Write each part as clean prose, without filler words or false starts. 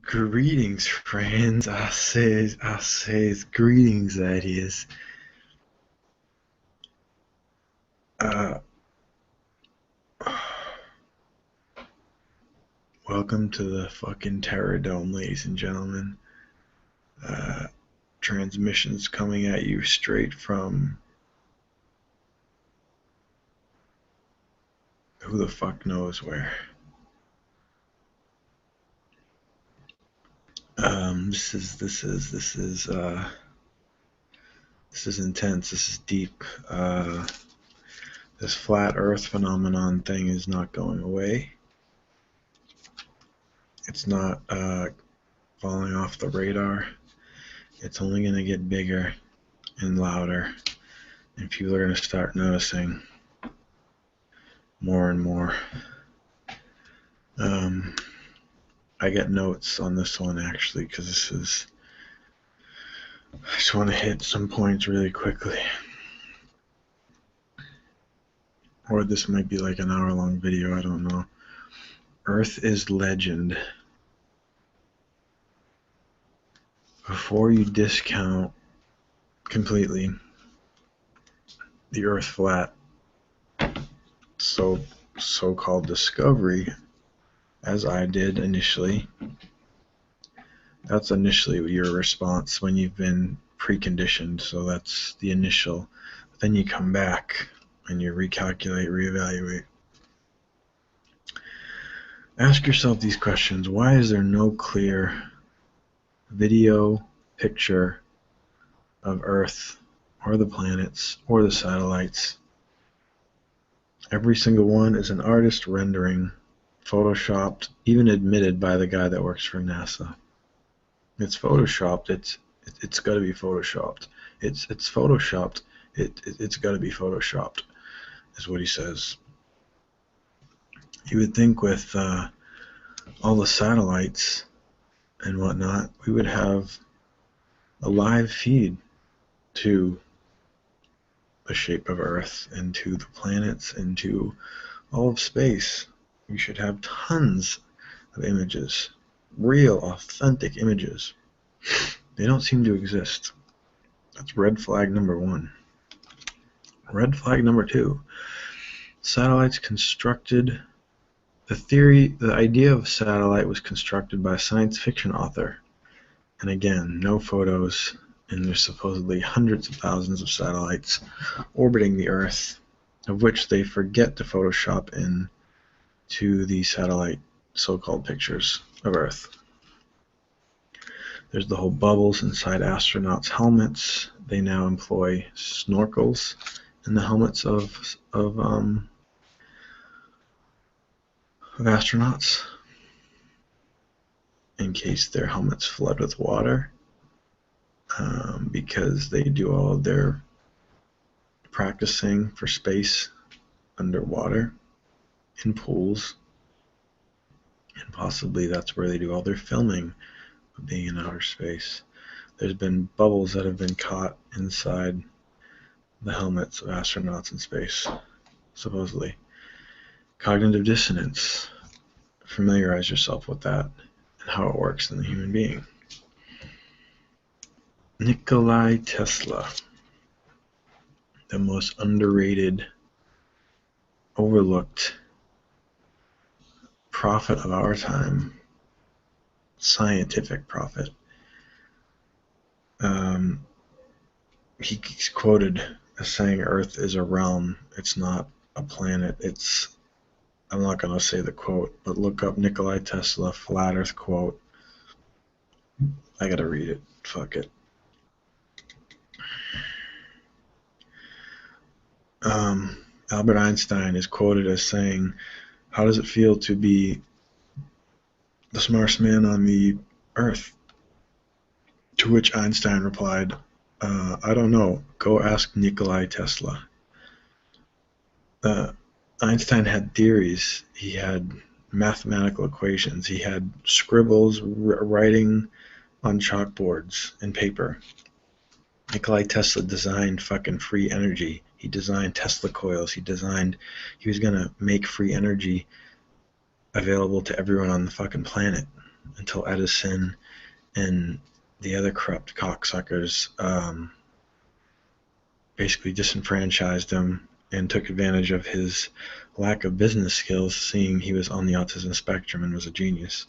Greetings, friends. I says, greetings, that is. Uh, Welcome to the fucking Terror Dome, ladies and gentlemen. Uh, Transmissions coming at you straight from who the fuck knows where. This is intense. This is deep. This flat Earth phenomenon thing is not going away. It's not falling off the radar. It's only going to get bigger and louder, and people are going to start noticing more and more. I get notes on this one actually because I just want to hit some points really quickly. Or this might be like an hour-long video, I don't know. Earth is legend. Before you discount completely the Earth flat so-called discovery, as I did initially, that's initially your response when you've been preconditioned, so that's the initial. Then you come back and you recalculate, reevaluate. Ask yourself these questions. Why is there no clear video picture of Earth or the planets or the satellites? Every single one is an artist rendering, photoshopped, even admitted by the guy that works for NASA. It's photoshopped. It's got to be photoshopped. It's photoshopped. It's got to be photoshopped, is what he says. You would think with all the satellites and whatnot, we would have a live feed to the shape of Earth and to the planets and to all of space. We should have tons of images, real, authentic images. They don't seem to exist. That's red flag number one. Red flag number two. Satellites constructed. The idea of satellite was constructed by a science fiction author. And again, no photos, and there's supposedly hundreds of thousands of satellites orbiting the Earth, of which they forget to Photoshop in to the satellite so-called pictures of Earth. There's the whole bubbles inside astronauts' helmets. They now employ snorkels in the helmets of astronauts in case their helmets flood with water, because they do all of their practicing for space underwater in pools, and possibly that's where they do all their filming of being in outer space. There's been bubbles that have been caught inside the helmets of astronauts in space, supposedly. Cognitive dissonance. Familiarize yourself with that and how it works in the human being. Nikola Tesla, the most underrated, overlooked prophet of our time, scientific prophet. He's quoted as saying Earth is a realm, it's not a planet. I'm not going to say the quote, but look up Nikola Tesla flat Earth quote. I got to read it. Fuck it. Albert Einstein is quoted as saying, "How does it feel to be the smartest man on the Earth?" To which Einstein replied, "I don't know. Go ask Nikola Tesla." Einstein had theories. He had mathematical equations. He had scribbles, writing on chalkboards and paper. Nikola Tesla designed fucking free energy. He designed Tesla coils. He was going to make free energy available to everyone on the fucking planet. until Edison and the other corrupt cocksuckers basically disenfranchised him and took advantage of his lack of business skills, seeing he was on the autism spectrum and was a genius.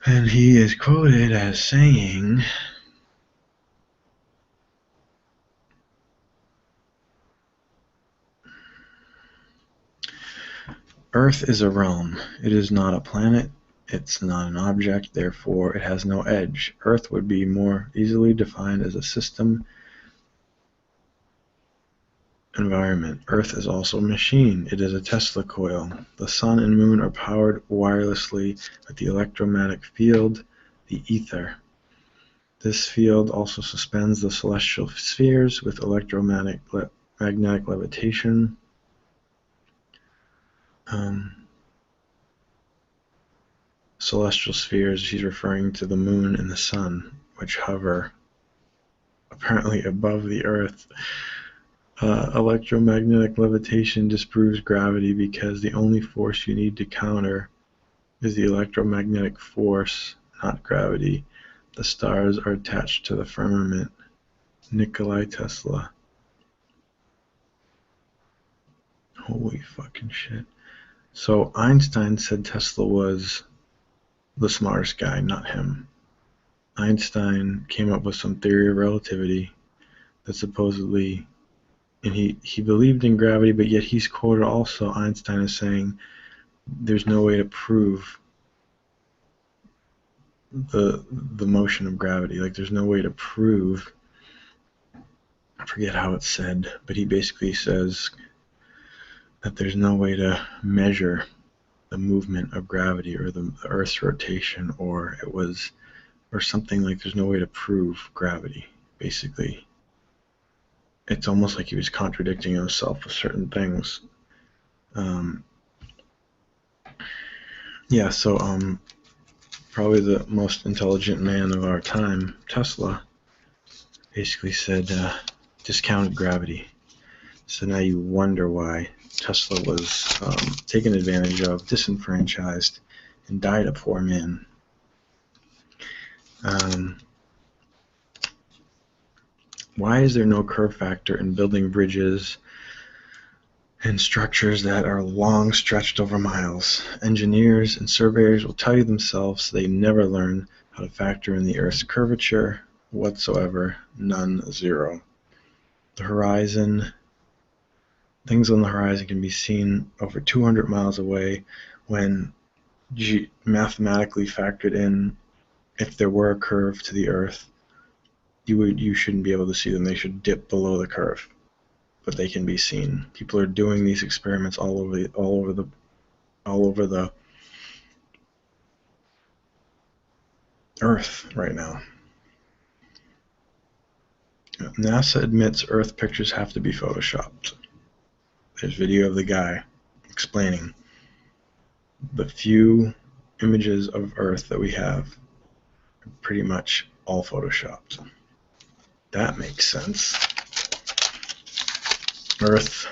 And he is quoted as saying, Earth is a realm. It is not a planet. It's not an object. Therefore, it has no edge. Earth would be more easily defined as a system environment. Earth is also a machine. It is a Tesla coil. The sun and moon are powered wirelessly with the electromagnetic field, the ether. This field also suspends the celestial spheres with electromagnetic levitation. Celestial spheres, he's referring to the moon and the sun, which hover apparently above the earth. Electromagnetic levitation disproves gravity because the only force you need to counter is the electromagnetic force, not gravity. The stars are attached to the firmament. Nikola Tesla. Holy fucking shit. So Einstein said Tesla was the smartest guy, not him. Einstein came up with some theory of relativity that supposedly, and he believed in gravity, but yet he's quoted also, Einstein is saying there's no way to prove the motion of gravity. Like, there's no way to prove, I forget how it's said, but he basically says that there's no way to measure the movement of gravity or the Earth's rotation, or something like there's no way to prove gravity, basically. It's almost like he was contradicting himself with certain things. Probably the most intelligent man of our time, Tesla, basically said, discounted gravity. So now you wonder why Tesla was taken advantage of, disenfranchised, and died a poor man. Why is there no curve factor in building bridges and structures that are long stretched over miles? Engineers and surveyors will tell you themselves they never learn how to factor in the Earth's curvature whatsoever. None, zero. The horizon, things on the horizon can be seen over 200 miles away when mathematically factored in. If there were a curve to the Earth, you shouldn't be able to see them. They should dip below the curve, but they can be seen. People are doing these experiments all over the Earth right now. NASA admits Earth pictures have to be photoshopped. There's video of the guy explaining the few images of Earth that we have are pretty much all photoshopped. That makes sense. Earth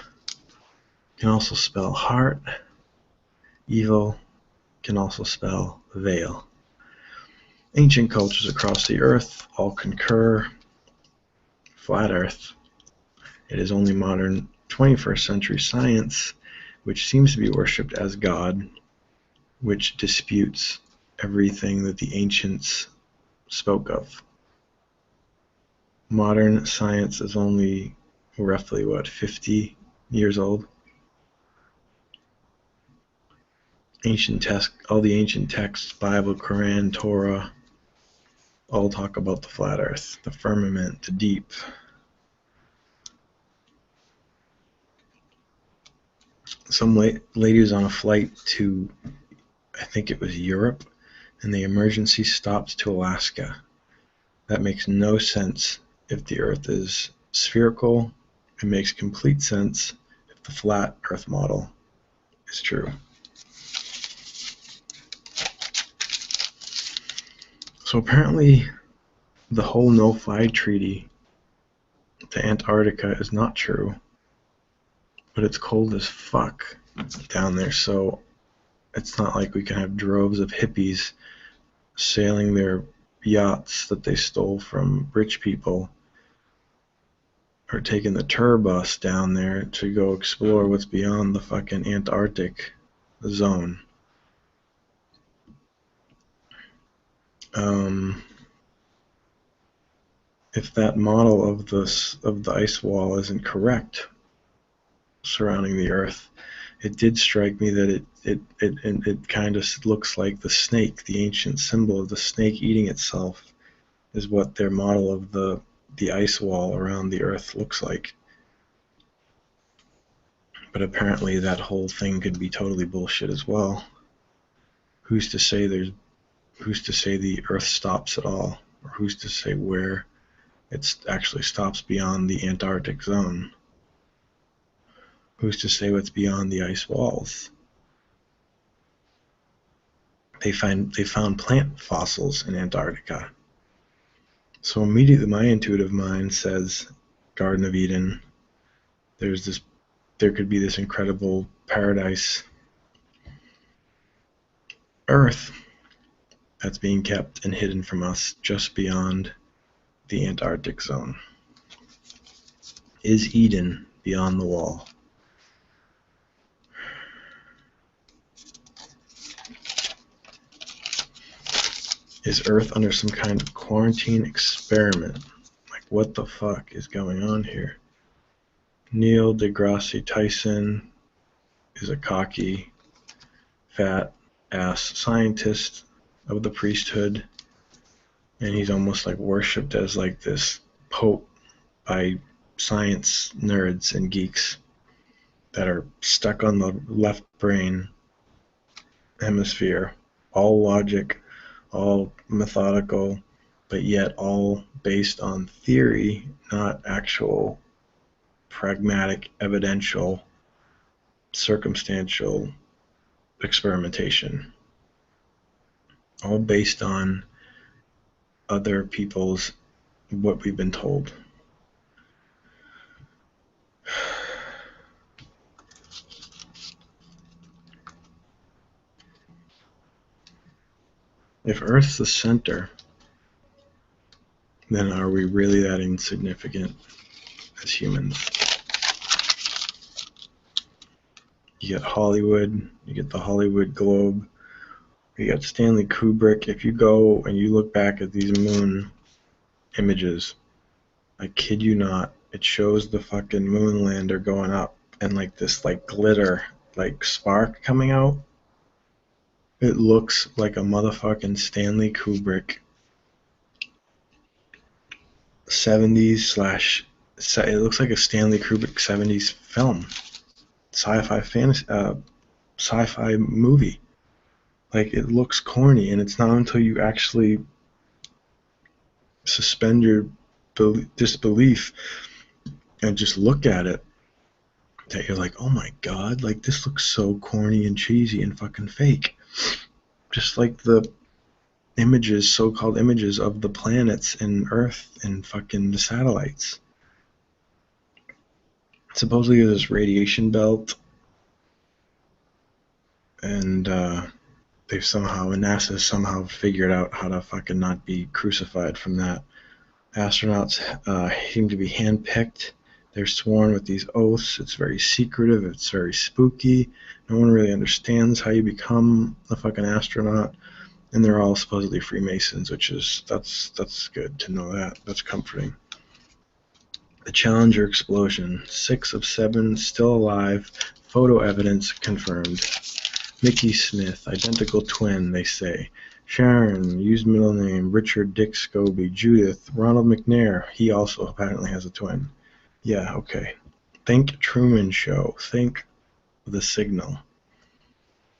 can also spell heart. Evil can also spell veil. Ancient cultures across the earth all concur. Flat Earth. It is only modern 21st century science which seems to be worshipped as God, which disputes everything that the ancients spoke of. Modern science is only roughly, 50 years old? All the ancient texts, Bible, Quran, Torah, all talk about the flat earth, the firmament, the deep. Some lady was on a flight to, I think it was Europe, and the emergency stopped to Alaska. That makes no sense if the Earth is spherical. It makes complete sense if the flat Earth model is true. So apparently the whole no-fly treaty to Antarctica is not true, but it's cold as fuck down there, so it's not like we can have droves of hippies sailing their yachts that they stole from rich people, or taking the tour bus down there to go explore what's beyond the fucking Antarctic zone. If that model of the ice wall isn't correct surrounding the Earth, it did strike me that it kind of looks like the snake, the ancient symbol of the snake eating itself, is what their model of the ice wall around the Earth looks like. But apparently that whole thing could be totally bullshit as well. Who's to say the Earth stops at all? Or who's to say where it actually stops beyond the Antarctic zone? Who's to say what's beyond the ice walls? They found plant fossils in Antarctica. So immediately my intuitive mind says Garden of Eden. There could be this incredible paradise Earth that's being kept and hidden from us just beyond the Antarctic zone. Is Eden beyond the wall? Is Earth under some kind of quarantine experiment? Like, what the fuck is going on here? Neil deGrasse Tyson is a cocky, fat-ass scientist of the priesthood, and he's almost like worshipped as like this pope by science nerds and geeks that are stuck on the left brain hemisphere, all logic, all methodical, but yet all based on theory, not actual pragmatic, evidential, circumstantial experimentation. All based on other people's, what we've been told. If Earth's the center, then are we really that insignificant as humans? You get Hollywood, you get the Hollywood Globe, you got Stanley Kubrick. If you go and you look back at these moon images, I kid you not, it shows the fucking moon lander going up and like this like glitter, like spark coming out. It looks like a motherfucking Stanley Kubrick 70s / it looks like a Stanley Kubrick 70s film, sci-fi movie. Like, it looks corny, and it's not until you actually suspend your disbelief and just look at it that you're like, oh my god, like, this looks so corny and cheesy and fucking fake. Just like the images, so-called images of the planets and Earth and fucking the satellites. Supposedly there's this radiation belt, and NASA somehow figured out how to fucking not be crucified from that. Astronauts seem to be handpicked. They're sworn with these oaths. It's very secretive. It's very spooky. No one really understands how you become a fucking astronaut. And they're all supposedly Freemasons, that's good to know that. That's comforting. The Challenger explosion. 6 of 7 still alive. Photo evidence confirmed. Mickey Smith, identical twin, they say. Sharon, used middle name. Richard Dick Scobie. Judith, Ronald McNair. He also apparently has a twin. Yeah, okay. Think Truman Show. Think The Signal.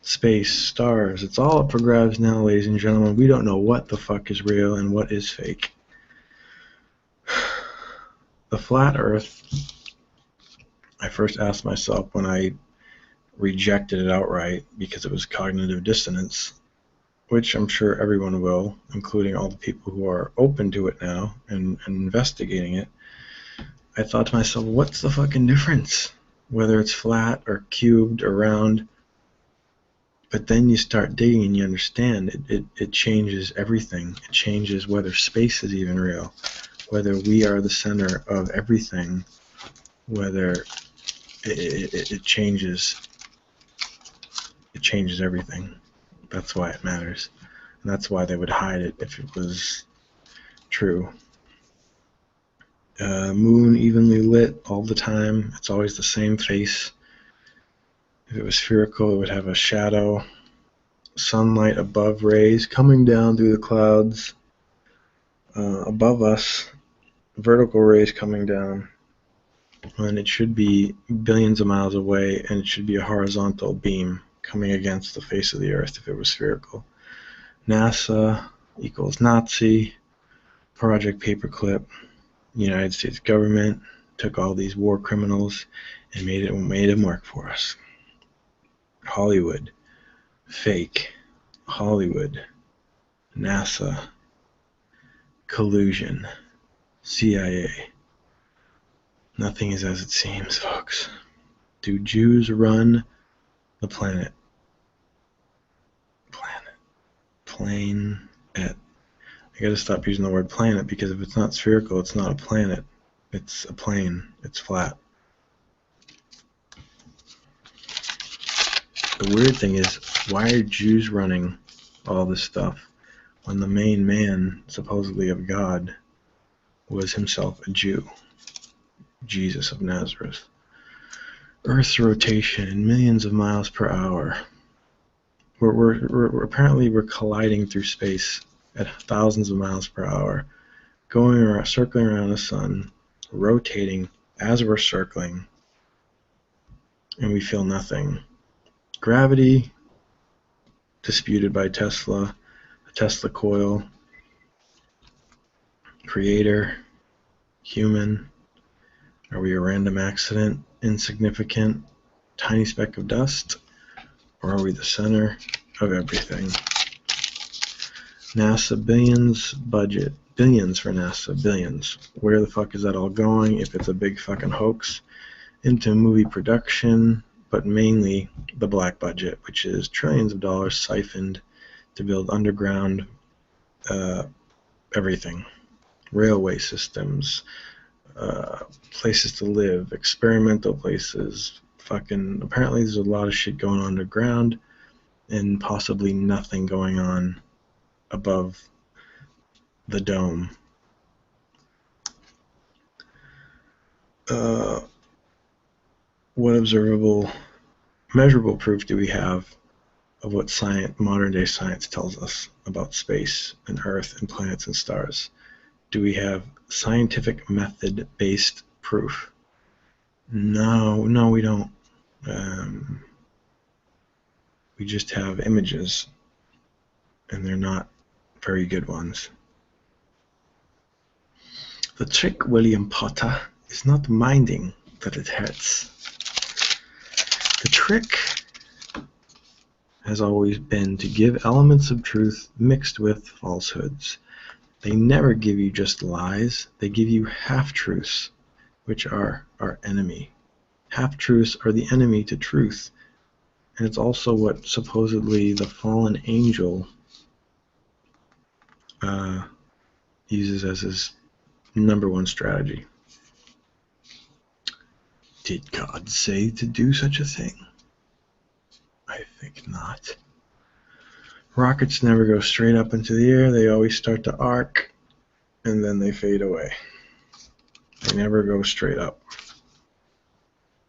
Space, stars, it's all up for grabs now, ladies and gentlemen. We don't know what the fuck is real and what is fake. The flat Earth, I first asked myself when I rejected it outright because it was cognitive dissonance, which I'm sure everyone will, including all the people who are open to it now and investigating it. I thought to myself, what's the fucking difference? Whether it's flat or cubed or round, But then you start digging and you understand it changes everything. It changes whether space is even real, whether we are the center of everything, whether it changes everything. That's why it matters. And that's why they would hide it if it was true. Moon evenly lit all the time. It's always the same face. If it was spherical, it would have a shadow. Sunlight above rays coming down through the clouds. Above us, vertical rays coming down. And it should be billions of miles away, and it should be a horizontal beam coming against the face of the Earth if it was spherical. NASA equals Nazi. Project Paperclip. United States government took all these war criminals and made them work for us. Hollywood, fake. Hollywood, NASA, collusion, CIA. Nothing is as it seems, folks. Do Jews run the planet? Planet. I gotta stop using the word planet, because if it's not spherical, it's not a planet. It's a plane. It's flat. The weird thing is, why are Jews running all this stuff when the main man, supposedly of God, was himself a Jew? Jesus of Nazareth. Earth's rotation in millions of miles per hour. We're apparently colliding through space at thousands of miles per hour, going around, circling around the sun, rotating as we're circling, and we feel nothing. Gravity, disputed by Tesla, the Tesla coil, creator, human, are we a random accident, insignificant, tiny speck of dust, or are we the center of everything? NASA billions budget. Billions for NASA, billions. Where the fuck is that all going if it's a big fucking hoax? Into movie production, but mainly the black budget, which is trillions of dollars siphoned to build underground everything. Railway systems, places to live, experimental places, fucking, apparently there's a lot of shit going on underground and possibly nothing going on above the dome. What observable, measurable proof do we have of what modern day science tells us about space and Earth and planets and stars? Do we have scientific method-based proof? No, we don't. We just have images, and they're not very good ones. The trick, William Potter, is not minding that it hurts. The trick has always been to give elements of truth mixed with falsehoods. They never give you just lies. They give you half-truths, which are our enemy. Half-truths are the enemy to truth. And it's also what supposedly the fallen angel uses as his number one strategy. Did God say to do such a thing? I think not. Rockets never go straight up into the air. They always start to arc, and then they fade away. They never go straight up.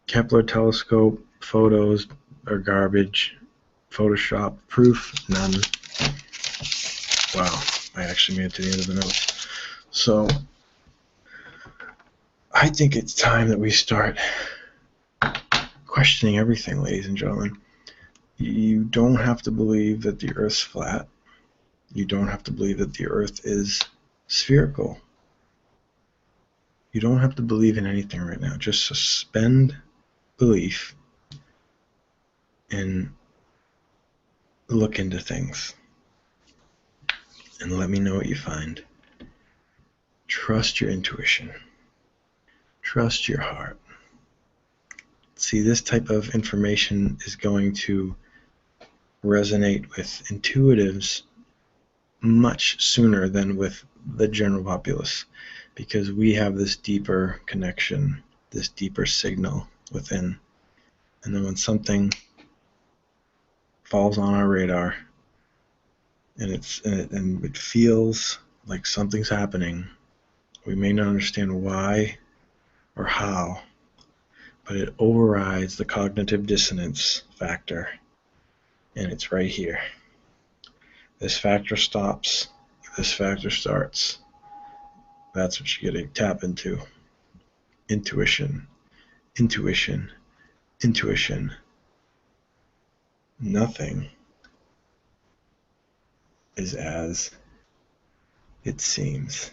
Kepler telescope photos are garbage. Photoshop proof, none. Wow, I actually made it to the end of the notes. So, I think it's time that we start questioning everything, ladies and gentlemen. You don't have to believe that the Earth's flat. You don't have to believe that the Earth is spherical. You don't have to believe in anything right now. Just suspend belief and look into things. And let me know what you find. Trust your intuition. Trust your heart. See, this type of information is going to resonate with intuitives much sooner than with the general populace, because we have this deeper connection, this deeper signal within. And then when something falls on our radar and it feels like something's happening, we may not understand why or how, but it overrides the cognitive dissonance factor, and it's right here. This factor stops, this factor starts. That's what you get to tap into. Intuition, intuition, intuition. Nothing is as it seems.